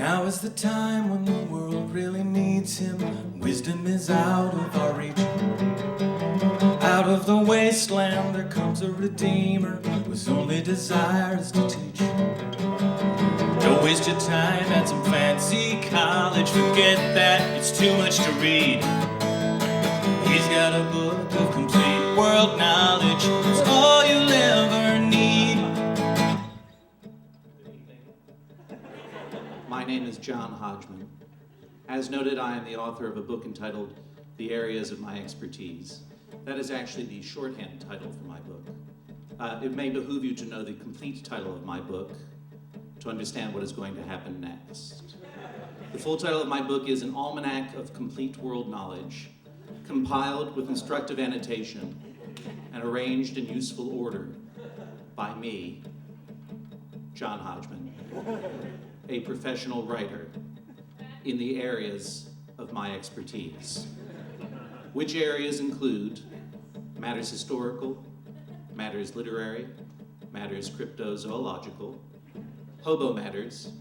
Now is the time when the world really needs him. Wisdom is out of our reach. Out of the wasteland there comes a redeemer whose only desire is to teach. Don't waste your time at some fancy college. Forget that, it's too much to read. He's got a book of complete world knowledge. It's all you'll ever need. My name is John Hodgman. As noted, I am the author of a book entitled The Areas of My Expertise. That is actually the shorthand title for my book. It may behoove you to know the complete title of my book to understand what is going to happen next. The full title of my book is An Almanac of Complete World Knowledge, compiled with instructive annotation and arranged in useful order by me, John Hodgman, a professional writer in the areas of my expertise, which areas include matters historical, matters literary, matters cryptozoological, hobo matters,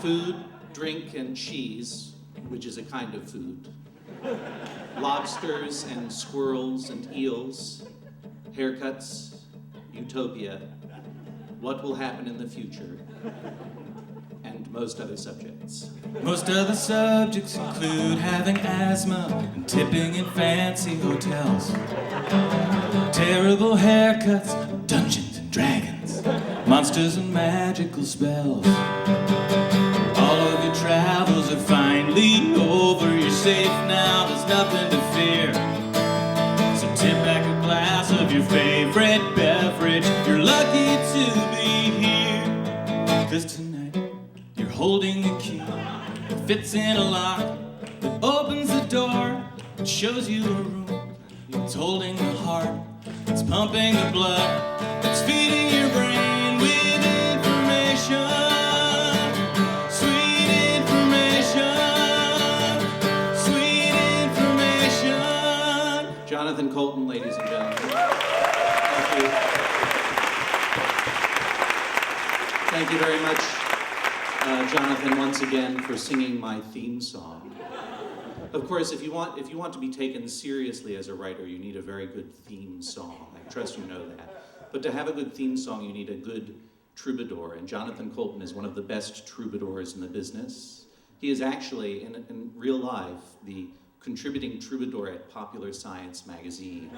food, drink, and cheese, which is a kind of food, lobsters and squirrels and eels, haircuts, utopia, what will happen in the future, and most other subjects. Most other subjects include having asthma and tipping in fancy hotels, terrible haircuts, Dungeons and Dragons, monsters and magical spells. All of your travels are finally over. You're safe now, there's nothing to fear. So tip back a glass of your favorite beverage. You're lucky to be here, 'cause tonight you're holding a key. It fits in a lock that opens the door. It shows you a room. It's holding the heart. It's pumping the blood. It's feeding your brain with information. Sweet information. Sweet information. Jonathan Colton, ladies and gentlemen. Thank you. Thank you very much, Jonathan, once again, for singing my theme song. Of course, if you want to be taken seriously as a writer, you need a very good theme song. I trust you know that. But to have a good theme song, you need a good troubadour, and Jonathan Colton is one of the best troubadours in the business. He is actually, in real life, the contributing troubadour at Popular Science magazine,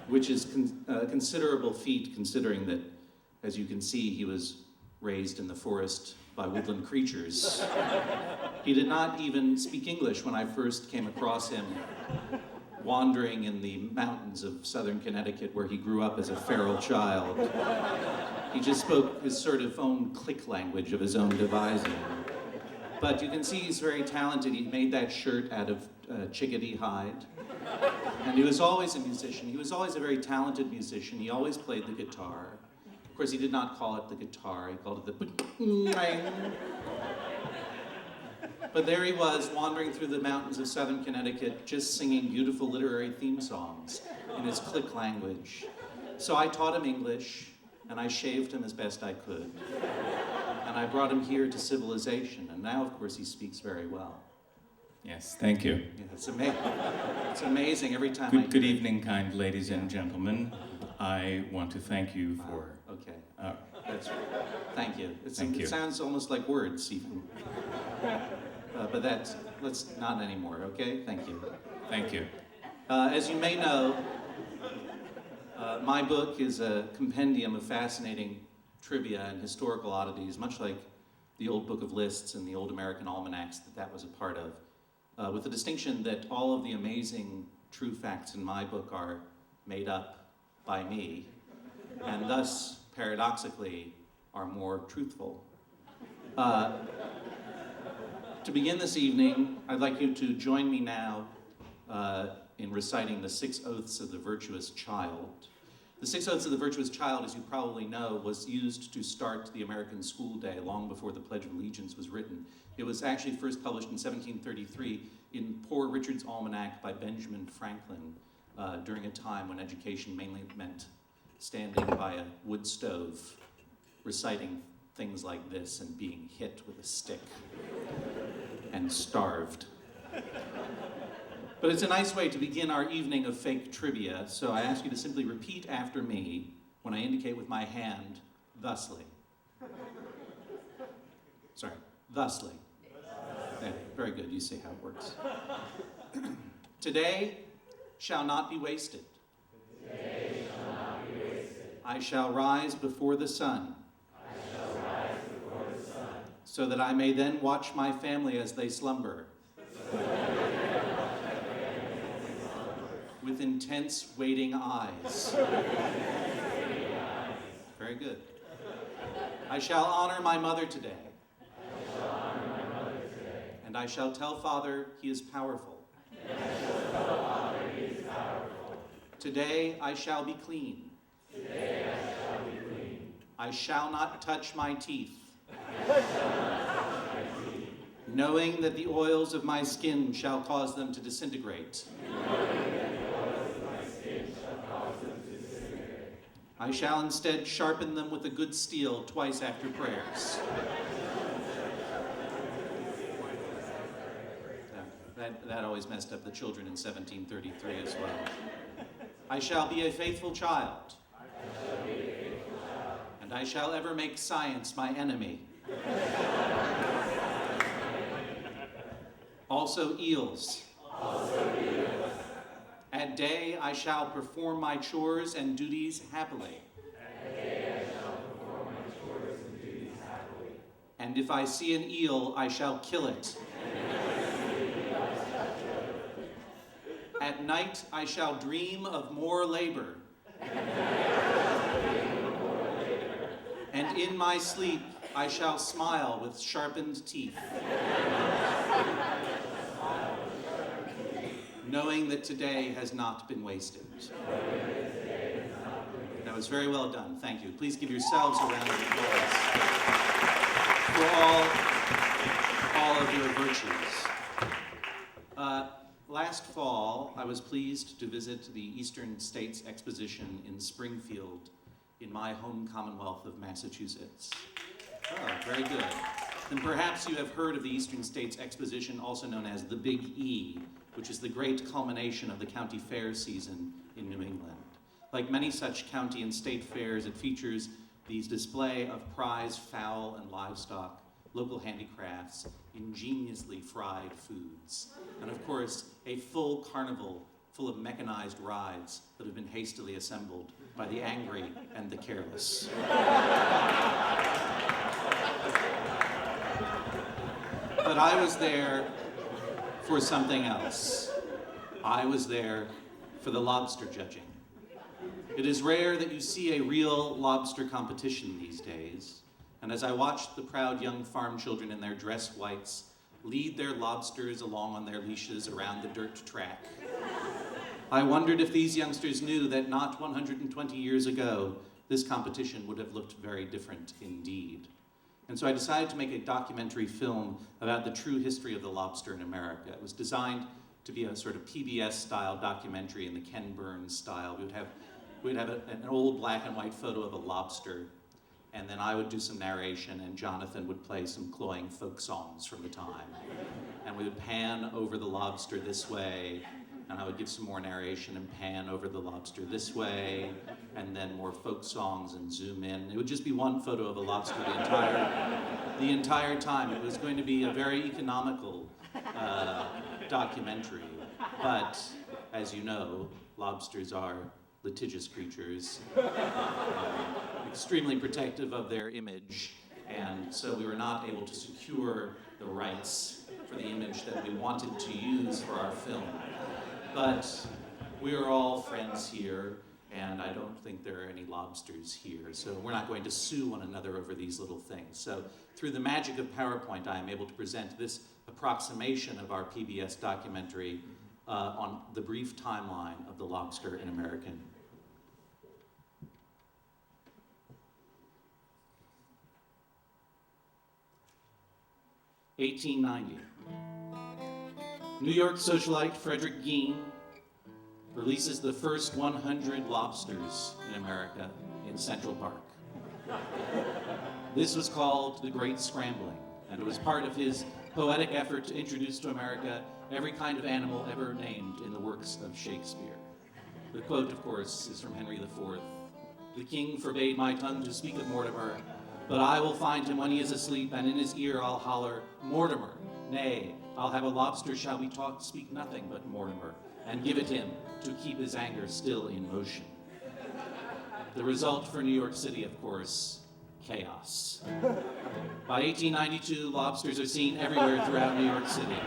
which is a considerable feat considering that, as you can see, he was raised in the forest by woodland creatures. He did not even speak English when I first came across him wandering in the mountains of southern Connecticut where he grew up as a feral child. He just spoke his sort of own click language of his own devising. But you can see he's very talented. He made that shirt out of chickadee hide. And he was always a musician. He was always a very talented musician. He always played the guitar. Of course, he did not call it the guitar. He called it the... But there he was, wandering through the mountains of southern Connecticut, just singing beautiful literary theme songs in his click language. So I taught him English, and I shaved him as best I could. And I brought him here to civilization, and now, of course, he speaks very well. Yes, thank you. Yeah, it's amazing every time Good evening, kind ladies and gentlemen. I want to thank you for... Okay. Thank you. Thank you. It sounds almost like words, even. But let's not anymore, okay? Thank you. Thank you. As you may know, my book is a compendium of fascinating trivia and historical oddities, much like the old Book of Lists and the old American almanacs that was a part of, with the distinction that all of the amazing true facts in my book are made up by me, and thus, paradoxically, are more truthful. To begin this evening, I'd like you to join me now in reciting the 6 Oaths of the Virtuous Child. The 6 Oaths of the Virtuous Child, as you probably know, was used to start the American school day long before the Pledge of Allegiance was written. It was actually first published in 1733 in Poor Richard's Almanac by Benjamin Franklin during a time when education mainly meant standing by a wood stove reciting things like this and being hit with a stick and starved. But it's a nice way to begin our evening of fake trivia, so I ask you to simply repeat after me when I indicate with my hand, thusly. Sorry, thusly. Yeah, very good, you see how it works. Today shall not be wasted. Today shall not be wasted. I shall rise before the sun. I shall rise before the sun. So that I may then watch my family as they slumber. With intense waiting eyes. Very good. I shall honor my mother today. And I shall tell Father he is powerful. Today I shall be clean. I shall not touch my teeth. Knowing that the oils of my skin shall cause them to disintegrate. I shall instead sharpen them with a good steel twice after prayers. That always messed up the children in 1733 as well. I shall be a faithful child. And I shall ever make science my enemy. Also eels. At day I shall perform my chores and duties happily. And if I see an eel, I shall kill it. At night I shall dream of more labor. And in my sleep I shall smile with sharpened teeth. Knowing that today has not been wasted. That was very well done, thank you. Please give yourselves a round of applause for all of your virtues. Last fall, I was pleased to visit the Eastern States Exposition in Springfield in my home Commonwealth of Massachusetts. Oh, very good. Then perhaps you have heard of the Eastern States Exposition, also known as the Big E, which is the great culmination of the county fair season in New England. Like many such county and state fairs, it features these display of prize fowl and livestock, local handicrafts, ingeniously fried foods, and of course, a full carnival full of mechanized rides that have been hastily assembled by the angry and the careless. But I was there for something else. I was there for the lobster judging. It is rare that you see a real lobster competition these days, and as I watched the proud young farm children in their dress whites lead their lobsters along on their leashes around the dirt track, I wondered if these youngsters knew that not 120 years ago, this competition would have looked very different indeed. And so I decided to make a documentary film about the true history of the lobster in America. It was designed to be a sort of PBS-style documentary in the Ken Burns style. We'd have an old black and white photo of a lobster, and then I would do some narration, and Jonathan would play some cloying folk songs from the time. And we would pan over the lobster this way, and I would give some more narration and pan over the lobster this way, and then more folk songs and zoom in. It would just be one photo of a lobster the entire time. It was going to be a very economical documentary, but as you know, lobsters are litigious creatures, extremely protective of their image, and so we were not able to secure the rights for the image that we wanted to use for our film. But we are all friends here, and I don't think there are any lobsters here, so we're not going to sue one another over these little things. So through the magic of PowerPoint, I am able to present this approximation of our PBS documentary on the brief timeline of the lobster in American. (1890). New York socialite Frederick Gein releases the first 100 lobsters in America in Central Park. This was called the Great Scrambling, and it was part of his poetic effort to introduce to America every kind of animal ever named in the works of Shakespeare. The quote, of course, is from Henry IV. "The king forbade my tongue to speak of Mortimer, but I will find him when he is asleep, and in his ear I'll holler, Mortimer, nay, I'll have a lobster shall we talk, speak nothing but Mortimer, and give it him to keep his anger still in motion." The result for New York City, of course, chaos. By 1892, lobsters are seen everywhere throughout New York City.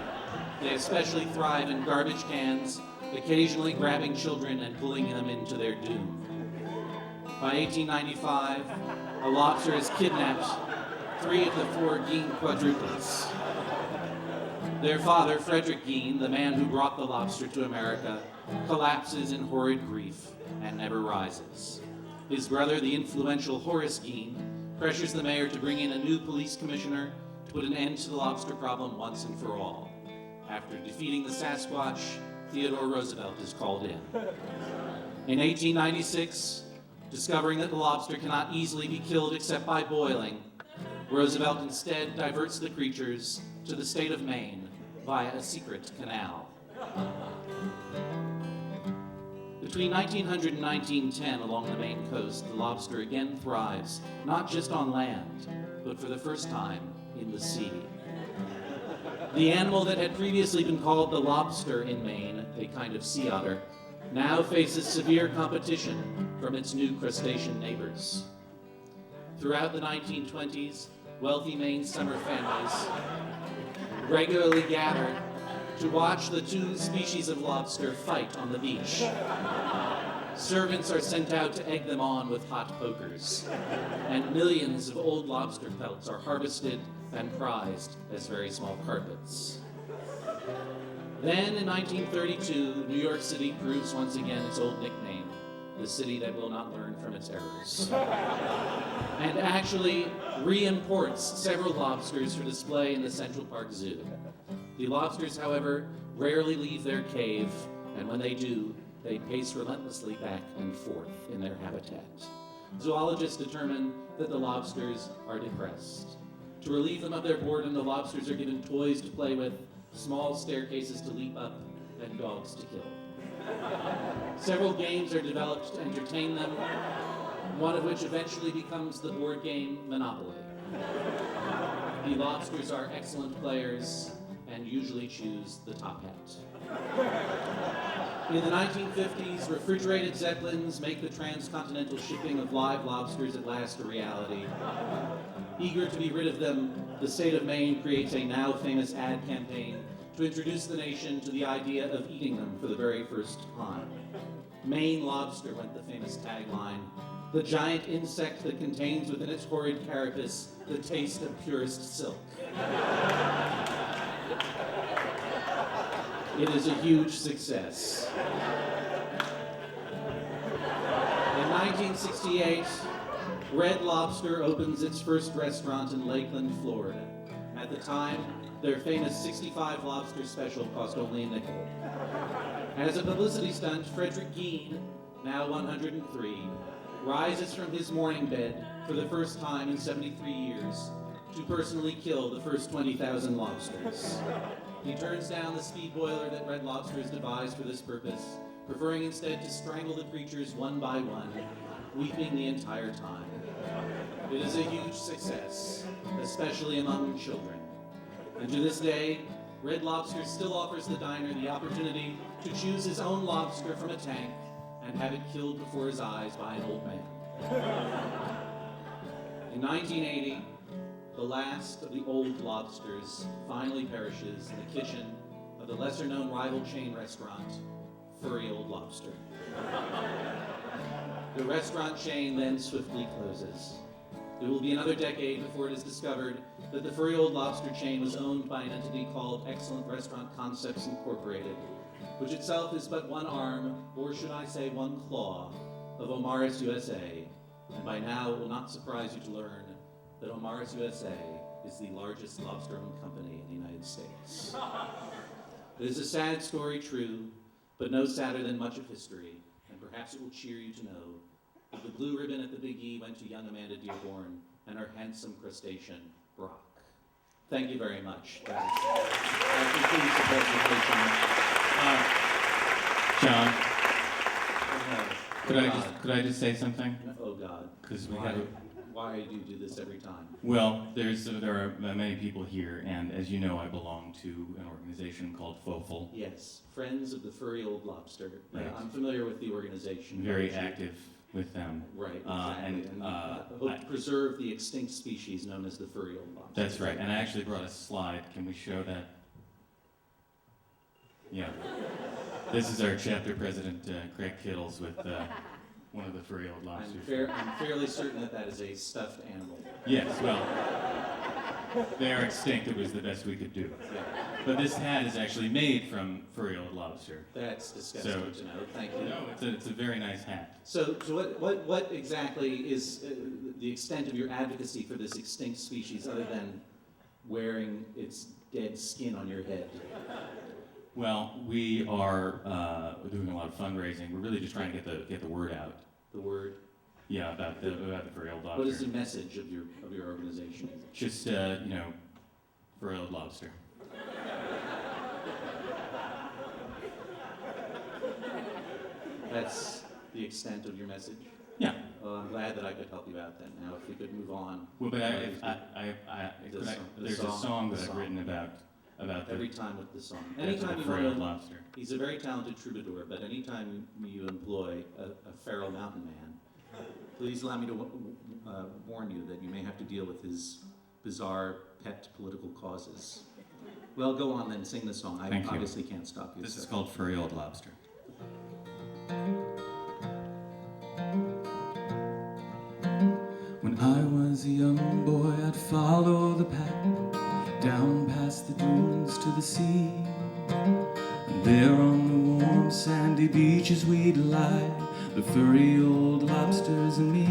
They especially thrive in garbage cans, occasionally grabbing children and pulling them into their doom. By 1895, a lobster has kidnapped 3 of the 4 Gein quadruplets. Their father, Frederick Gein, the man who brought the lobster to America, collapses in horrid grief and never rises. His brother, the influential Horace Gein, pressures the mayor to bring in a new police commissioner to put an end to the lobster problem once and for all. After defeating the Sasquatch, Theodore Roosevelt is called in. In 1896, discovering that the lobster cannot easily be killed except by boiling, Roosevelt instead diverts the creatures to the state of Maine via a secret canal. Between 1900 and 1910, along the Maine coast, the lobster again thrives, not just on land, but for the first time in the sea. The animal that had previously been called the lobster in Maine, a kind of sea otter, now faces severe competition from its new crustacean neighbors. Throughout the 1920s, wealthy Maine summer families regularly gathered to watch the 2 species of lobster fight on the beach. Servants are sent out to egg them on with hot pokers, and millions of old lobster pelts are harvested and prized as very small carpets. Then in 1932, New York City proves once again its old nickname, the city that will not learn from its errors, and actually re-imports several lobsters for display in the Central Park Zoo. The lobsters, however, rarely leave their cave, and when they do, they pace relentlessly back and forth in their habitat. Zoologists determine that the lobsters are depressed. To relieve them of their boredom, the lobsters are given toys to play with, small staircases to leap up, and dogs to kill. Several games are developed to entertain them, one of which eventually becomes the board game Monopoly. The lobsters are excellent players and usually choose the top hat. In the 1950s, refrigerated Zeppelins make the transcontinental shipping of live lobsters at last a reality. Eager to be rid of them, the state of Maine creates a now famous ad campaign to introduce the nation to the idea of eating them for the very first time. Maine lobster went the famous tagline, the giant insect that contains within its horrid carapace the taste of purest silk. It is a huge success. In 1968, Red Lobster opens its first restaurant in Lakeland, Florida. At the time, their famous 65 lobster special cost only a nickel. As a publicity stunt, Frederick Gein, now 103, rises from his mourning bed for the first time in 73 years to personally kill the first 20,000 lobsters. He turns down the speed boiler that Red Lobster has devised for this purpose, preferring instead to strangle the creatures one by one, weeping the entire time. It is a huge success, especially among children. And to this day, Red Lobster still offers the diner the opportunity to choose his own lobster from a tank and have it killed before his eyes by an old man. In 1980, the last of the old lobsters finally perishes in the kitchen of the lesser-known rival chain restaurant, Furry Old Lobster. The restaurant chain then swiftly closes. It will be another decade before it is discovered that the Furry Old Lobster chain was owned by an entity called Excellent Restaurant Concepts Incorporated, which itself is but one arm, or should I say one claw, of Omaris USA, and by now it will not surprise you to learn that Omaris USA is the largest lobster-owned company in the United States. It is a sad story, true, but no sadder than much of history, and perhaps it will cheer you to know that the blue ribbon at the Big E went to young Amanda Dearborn, and her handsome crustacean, Brock. Thank you very much. That concludes the presentation. John, could I just say something? Oh God. 'Cause we have a- Why do you do this every time? Well, there are many people here, and as you know, I belong to an organization called FOFL. Yes, Friends of the Furry Old Lobster. Right. I'm familiar with the organization. Very active with them. Right, exactly. And hope to preserve the extinct species known as the furry old lobster. that's right, and I actually brought a slide. Can we show that? Yeah. This is our chapter president, Craig Kittles, with one of the furry old lobsters. I'm fairly certain that is a stuffed animal. Yes, well, they are extinct. It was the best we could do. Yeah. But this hat is actually made from furry old lobster. That's disgusting to know. Thank you. No, it's a very nice hat. So what exactly is the extent of your advocacy for this extinct species, other than wearing its dead skin on your head? Well, we are doing a lot of fundraising. We're really just trying to get the word out. The word. Yeah, about the furry old lobster. What is the message of your organization? Just furry old lobster. That's the extent of your message? Yeah. Well, I'm glad that I could help you out then. Now, if we could move on. Well, but there's a song that I've written about Every time with the song. the Anytime you furry old want lobster. he's a very talented troubadour, but anytime you employ a feral mountain man, please allow me to warn you that you may have to deal with his bizarre pet political causes. Well, go on then, sing the song. I Thank you. obviously can't stop you. This so. is called Furry Old Lobster. When I was a young boy, I'd follow the path down past the dunes to the sea. And there on the warm sandy beaches we'd lie, the furry old lobsters and me.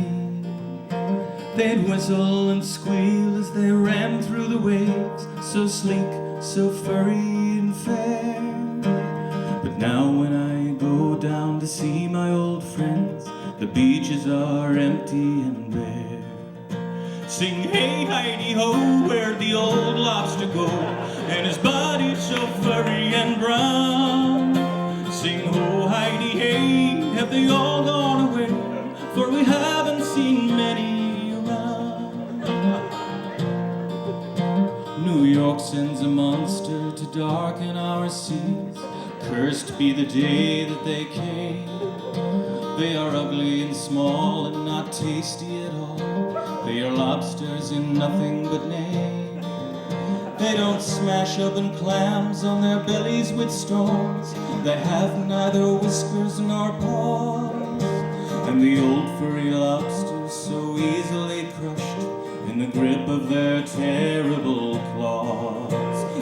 They'd whistle and squeal as they ran through the waves, so sleek, so furry and fair. But now when I go down to see my old friends, the beaches are empty and bare. Sing hey Heidi ho, where'd the old lobster go? And his body's so furry and brown. Sing ho Heidi hey, have they all gone away? For we haven't seen many around. New York sends a monster to darken our seas. Cursed be the day that they came. They are ugly and small and not tasty at all. They are lobsters in nothing but name. They don't smash open clams on their bellies with stones. They have neither whiskers nor paws. And the old furry lobsters so easily crushed in the grip of their terrible claws.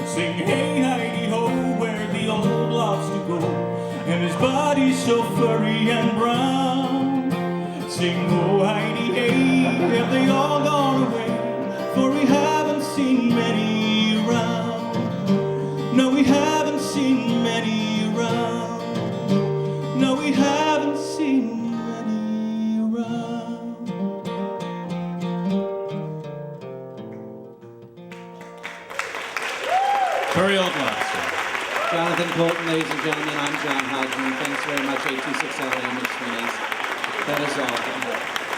Sing hey Heidi ho, where'd the old lobster go? And his body's so furry and brown. Sing ho Heidi hey, have they all gone away? For we haven't seen many around. No, we haven't seen many around. No, we haven't seen many around. Furry old lobster. Jonathan Colton, ladies and gentlemen, I'm John Hodgman. Thanks very much, 826 LA Mixed Minis. That is all.